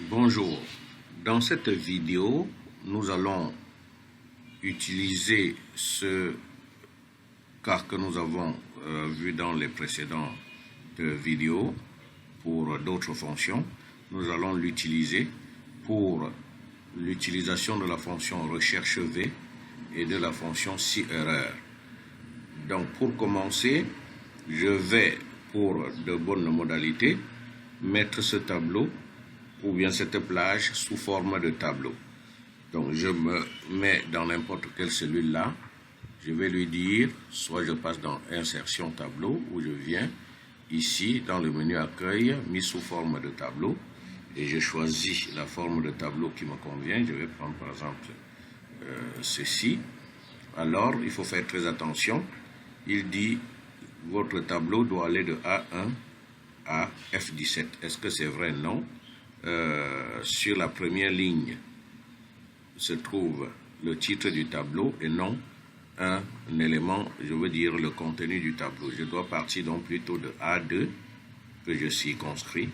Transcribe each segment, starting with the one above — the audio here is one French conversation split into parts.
Bonjour, dans cette vidéo, nous allons utiliser ce cas que nous avons vu dans les précédentes vidéos pour d'autres fonctions. Nous allons l'utiliser pour l'utilisation de la fonction recherche V et de la fonction si erreur. Donc pour commencer, je vais pour de bonnes modalités mettre ce tableau ou bien cette plage sous forme de tableau. Donc je me mets dans n'importe quelle cellule là, je vais lui dire, soit je passe dans insertion tableau, ou je viens ici dans le menu accueil, mis sous forme de tableau, et je choisis la forme de tableau qui me convient. Je vais prendre par exemple ceci. Alors il faut faire très attention, il dit votre tableau doit aller de A1 à F17. Est-ce que c'est vrai? Non. Sur la première ligne se trouve le titre du tableau et non un élément, je veux dire le contenu du tableau. Je dois partir donc plutôt de A2 que je circonscris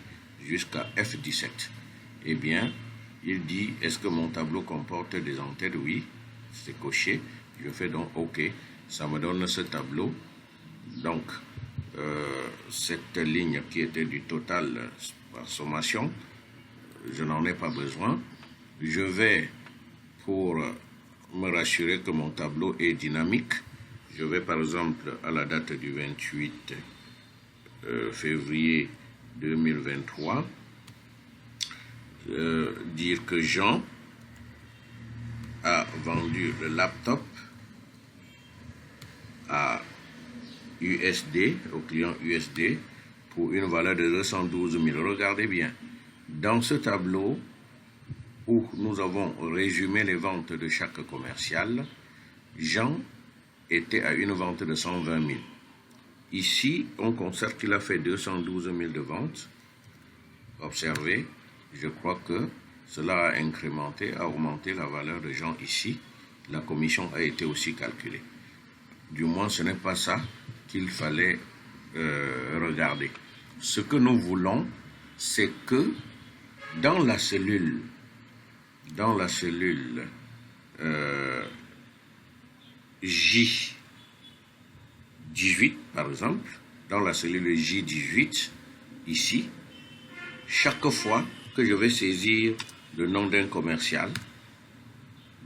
jusqu'à F17. Eh bien, il dit, est-ce que mon tableau comporte des entêtes? Oui, c'est coché. Je fais donc OK. Ça me donne ce tableau. Donc, cette ligne qui était du total par sommation, je n'en ai pas besoin. Je vais, pour me rassurer que mon tableau est dynamique, je vais par exemple à la date du 28 février 2023 dire que Jean a vendu le laptop à USD, au client USD, pour une valeur de 212 000. Regardez bien. Dans ce tableau où nous avons résumé les ventes de chaque commercial, Jean était à une vente de 120 000. Ici, on constate qu'il a fait 212 000 de ventes. Observez, je crois que cela a incrémenté, a augmenté la valeur de Jean ici. La commission a été aussi calculée. Du moins, ce n'est pas ça qu'il fallait regarder. Ce que nous voulons, c'est que dans la cellule J18 par exemple, dans la cellule J18 ici, chaque fois que je vais saisir le nom d'un commercial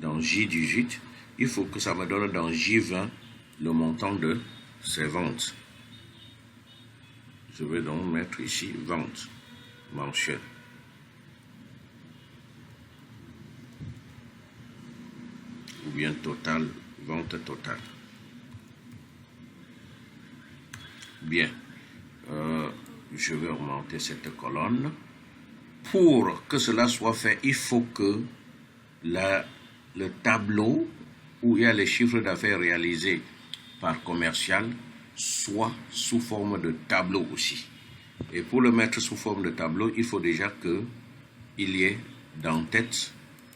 dans J18, il faut que ça me donne dans J20 le montant de ses ventes. Je vais donc mettre ici vente mensuelle. Ou bien total, vente totale. Bien, je vais augmenter cette colonne. Pour que cela soit fait, il faut que le tableau où il y a les chiffres d'affaires réalisés par commercial soit sous forme de tableau aussi. Et pour le mettre sous forme de tableau, il faut déjà qu'il y ait d'entête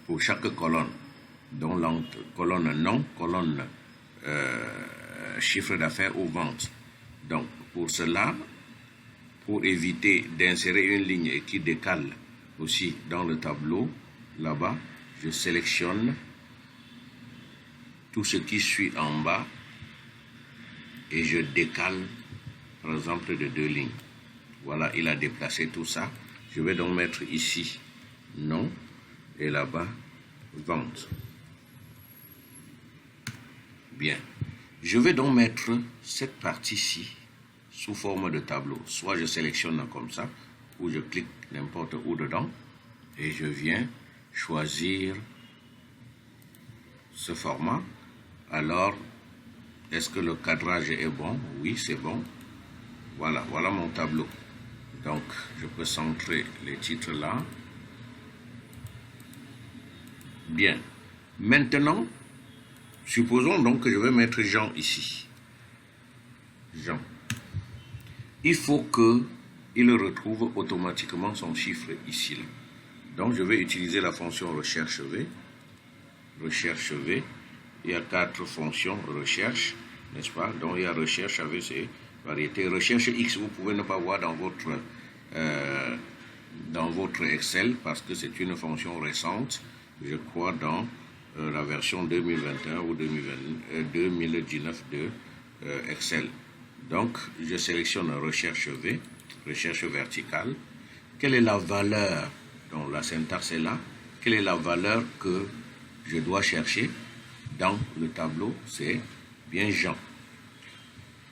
pour chaque colonne. Donc colonne nom, colonne chiffre d'affaires ou vente. Donc pour cela, pour éviter d'insérer une ligne qui décale aussi dans le tableau, là-bas, je sélectionne tout ce qui suit en bas et je décale par exemple de 2 lignes. Voilà, il a déplacé tout ça. Je vais donc mettre ici nom et là-bas vente. Bien, je vais donc mettre cette partie-ci sous forme de tableau. Soit je sélectionne comme ça, ou je clique n'importe où dedans, et je viens choisir ce format. Alors, est-ce que le cadrage est bon? Oui, c'est bon. Voilà, voilà mon tableau. Donc, je peux centrer les titres là. Bien. Maintenant, supposons donc que je vais mettre Jean ici. Jean. Il faut qu'il retrouve automatiquement son chiffre ici. Donc, je vais utiliser la fonction recherche V. Recherche V. Il y a 4 fonctions recherche, n'est-ce pas? Donc, il y a recherche avec ses variétés. Recherche X, vous pouvez ne pas voir dans votre dans votre Excel parce que c'est une fonction récente, je crois dans la version 2021 ou 2019 de Excel. Donc, je sélectionne recherche V, recherche verticale. Quelle est la valeur, donc la syntaxe est là, quelle est la valeur que je dois chercher dans le tableau? C'est bien Jean.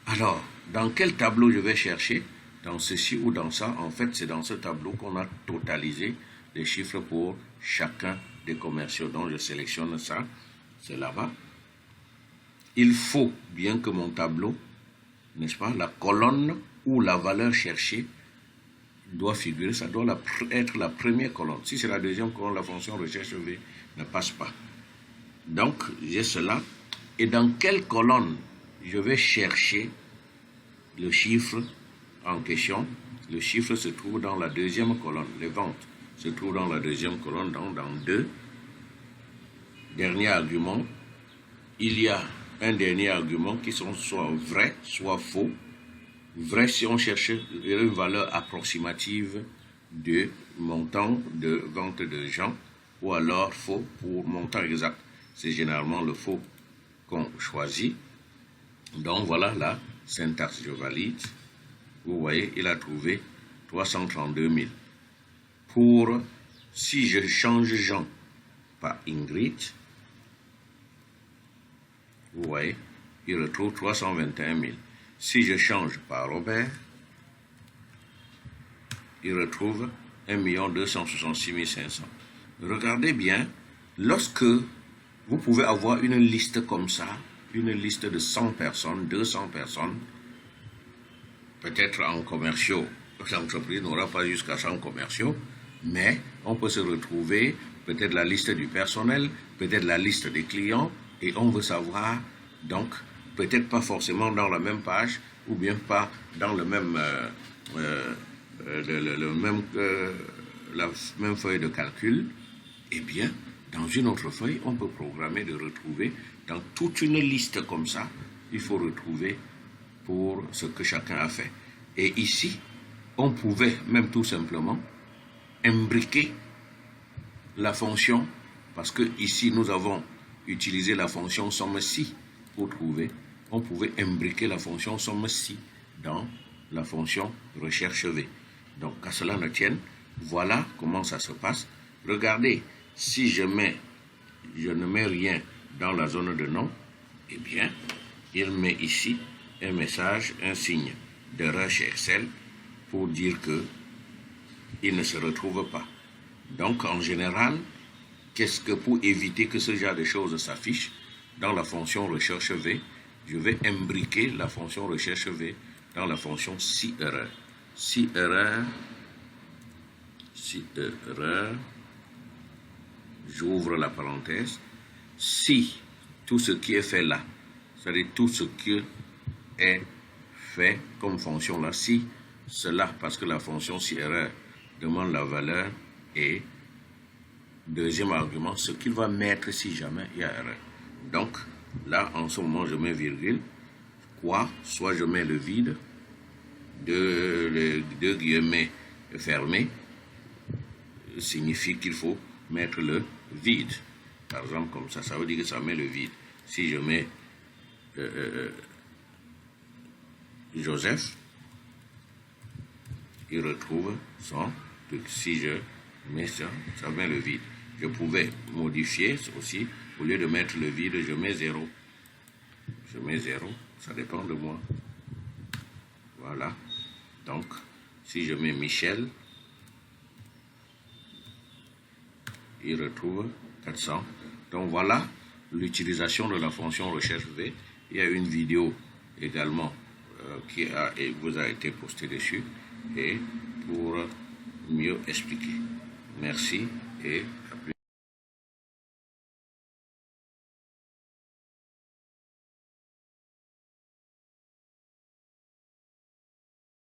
Alors, dans quel tableau je vais chercher? Dans ceci ou dans ça? En fait, c'est dans ce tableau qu'on a totalisé les chiffres pour chacun des commerciaux. Donc, je sélectionne ça, c'est là-bas. Il faut bien que mon tableau, n'est-ce pas, la colonne où la valeur cherchée doit figurer, ça doit être la première colonne. Si c'est la deuxième colonne, la fonction recherche V ne passe pas. Donc, j'ai cela. Et dans quelle colonne je vais chercher le chiffre en question? Le chiffre se trouve dans la deuxième colonne. Les ventes se trouvent dans la deuxième colonne, donc dans deux. Dernier argument, il y a un dernier argument qui sont soit vrais, soit faux. Vrai si on cherche une valeur approximative du montant de vente de gens, ou alors faux pour montant exact. C'est généralement le faux qu'on choisit. Donc voilà la syntaxe, je valide. Vous voyez, il a trouvé 332 000. Pour, si je change Jean par Ingrid, vous voyez, il retrouve 321 000. Si je change par Robert, il retrouve 1 266 500. Regardez bien, lorsque vous pouvez avoir une liste comme ça, une liste de 100 personnes, 200 personnes, peut-être en commerciaux, l'entreprise n'aura pas jusqu'à 100 commerciaux, mais on peut se retrouver peut-être la liste du personnel, peut-être la liste des clients, et on veut savoir, donc, peut-être pas forcément dans la même page, ou bien pas dans le même, la même feuille de calcul, eh bien, dans une autre feuille, on peut programmer de retrouver dans toute une liste comme ça, il faut retrouver pour ce que chacun a fait. Et ici, on pouvait même tout simplement imbriquer la fonction, parce que ici, nous avons utilisé la fonction somme-ci pour trouver. On pouvait imbriquer la fonction somme-ci dans la fonction recherche V. Donc, qu'à cela ne tienne, voilà comment ça se passe. Regardez, si je ne mets rien dans la zone de nom, eh bien, il met ici un message, un signe d'erreur chez Excel pour dire que il ne se retrouve pas. Donc, en général, qu'est-ce que pour éviter que ce genre de choses s'affichent dans la fonction recherche V, je vais imbriquer la fonction recherche V dans la fonction si erreur. Si erreur, j'ouvre la parenthèse, si tout ce qui est fait là, c'est-à-dire tout ce qui est fait comme fonction là, si cela, parce que la fonction si erreur demande la valeur, et deuxième argument, ce qu'il va mettre si jamais il y a erreur. Donc, là, en ce moment, je mets virgule, quoi, soit je mets le vide, deux guillemets fermés, signifie qu'il faut mettre le vide. Par exemple, comme ça veut dire que ça met le vide. Si je mets Joseph, il retrouve son truc. Si je mets ça, ça met le vide. Je pouvais modifier aussi, au lieu de mettre le vide, je mets 0. Je mets 0, ça dépend de moi. Voilà. Donc, si je mets Michel, il retrouve 400. Donc voilà l'utilisation de la fonction recherche V. Il y a une vidéo également qui vous a été postée dessus et pour mieux expliquer. Merci et